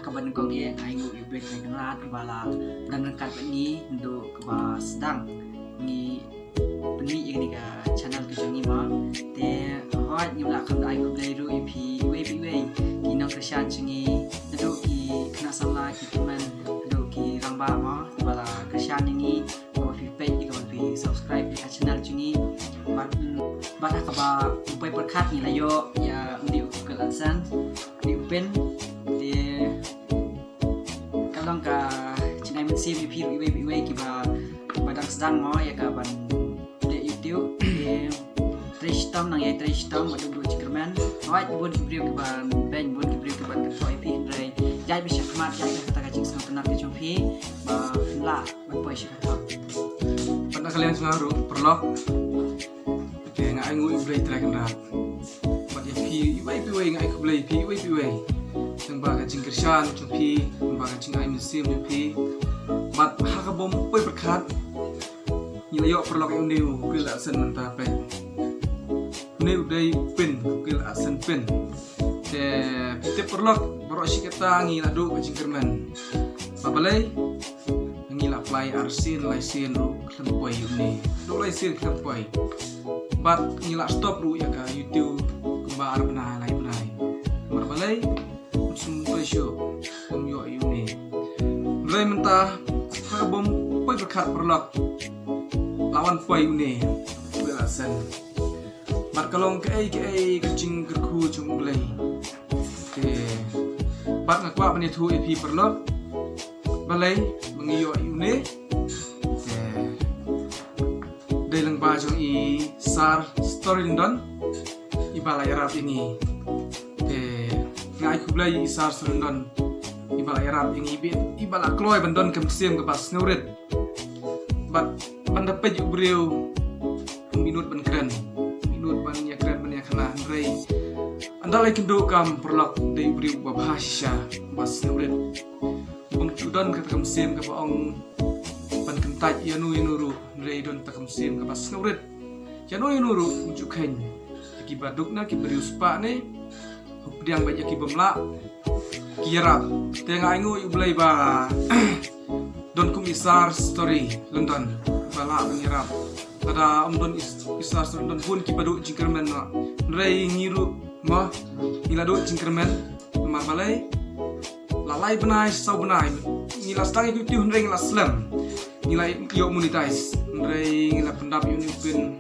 kaban kong ye aingu ibek na kangat kebala dan rengkat ini untuk keba sedang ni peni ini ka channel kejangi ma te hot ni la kam ai ku play ru ep we ki nong krisyan chingi untuk ki kena salah ki teman untuk ki ramba ma kebala krisyan ini ko fi page ki ko fi subscribe ki channel chingi bat keba upai perkat ni layo ya undi ukelasan di upen kalong ka chinai men sim ep iwe kiba badang sedang mo ya ka ban de YouTube trish tom nang ya trish tom madu bro chikerman right bun kibriu kiban ben bun kibriu kiban ka toy pi re jai bisa kemat jai kata kacing sang tenar ke chompi ba la berpoi syakata pada kalian sengaru perlu oke ngai ngui blai track rat bat ya pi iwe ngai ku blai pi iwe sang ba kacing kersan chompi ba kacing ai mesim chompi bat ha ka bom poi berkat ni layo perlu ke undiu ke la sen manta pe undiu dai pen ke la sen pen te pite perlu baro sikata ngi la do kacing kerman babalai ngi la play arsin laisin ru klempoi uni do laisin klempoi bat ngi la stop ru ya ka YouTube kembar bena lai benai babalai sum presyo kom yo uni mulai mentah ha bom poi berkat perlu lawan poi uni belasan bat kalong ke kacing kerku cung mulai ke bat ngakwa bani thu ep perlu balai mengiyo uni dai lang ba jong i sar story don i balai rap ini ngai ku blai i sar story don i balai rap ini i bala kloy bandon kem sim ke pas nurit bat banda pe ju breu minut ban keren minut ban ya keren ban ya kana rei andalai kendo kam perlak dai breu ba bahasa pas nurit bang tudan kata kam sim ke baong ban kentaj ya nu inuru rei don takam sim ke pas nurit ya nu inuru unjuk khen ki baduk na ki breu spa ne hupdiang ba ya ki bamla kirap tenga ingu iblai ba don komisar story London bala ngirap ada don isar London pun ki badu jingkerman rei ngiru ma ilado jingkerman ma balai lalai benai sau benai ngila stang itu tih rei ngila slam ngila yo monetize rei ngila pendap unipin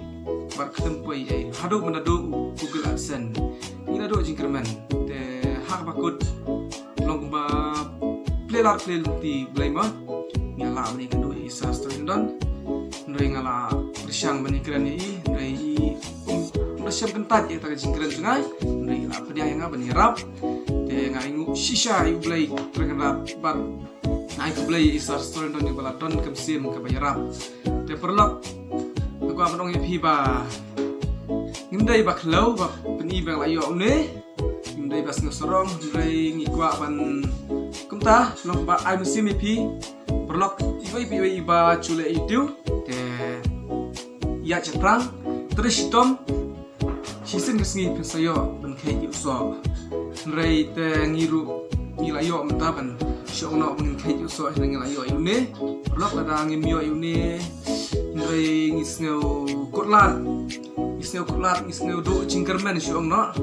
bar ketempoi ai hadu menadu Google AdSense ngila do jingkerman te hak bakut long ba play luti blai ma ngala bani kendo isa story don ndoi ngala bersyang bani keren ni ndoi bersyang kentat ya tak jingkeren sungai ndoi la pedia yang bani rap te ngai ngu shisha yu blai terkenal bat ngai ku blai isa story don ni bala don kem sim ke bayarap te perlok aku abang ep ba ngindai ba khlau ba peni bang layo ne ngindai bas ngasorong ndoi ngikwa ban kumta long ba ai musim ep perlok ibai ba chule itu te ya ceprang terus tom sisin kesngi pensayo ben kai uso rei te ngiru ngilayo mentaban shongno ben kai uso ngilayo ini perlok ada ngimyo ini rei ngisneu kotlat ngisneu do jingkerman shongno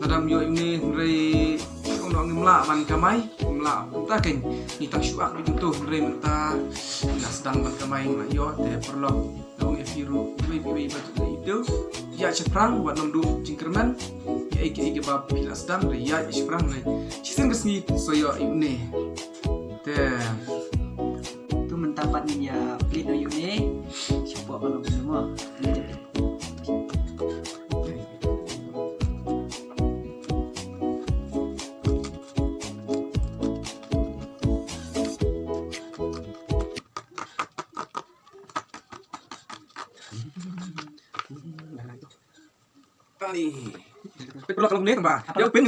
nadam yo ini rei shongno ngimla ban kamai la ta keng ni tak syuak ni tu rei menta ila sedang ban kamai yo te perlu dong efiru ibai batu itu ya ceprang buat nomdu jingkerman ya ike bab bila sedang rei ya ceprang rei sisen kesni soyo ini te tu mentapat ni ya play no yune siapa kalau semua perlu kalau ni tambah. Dia pin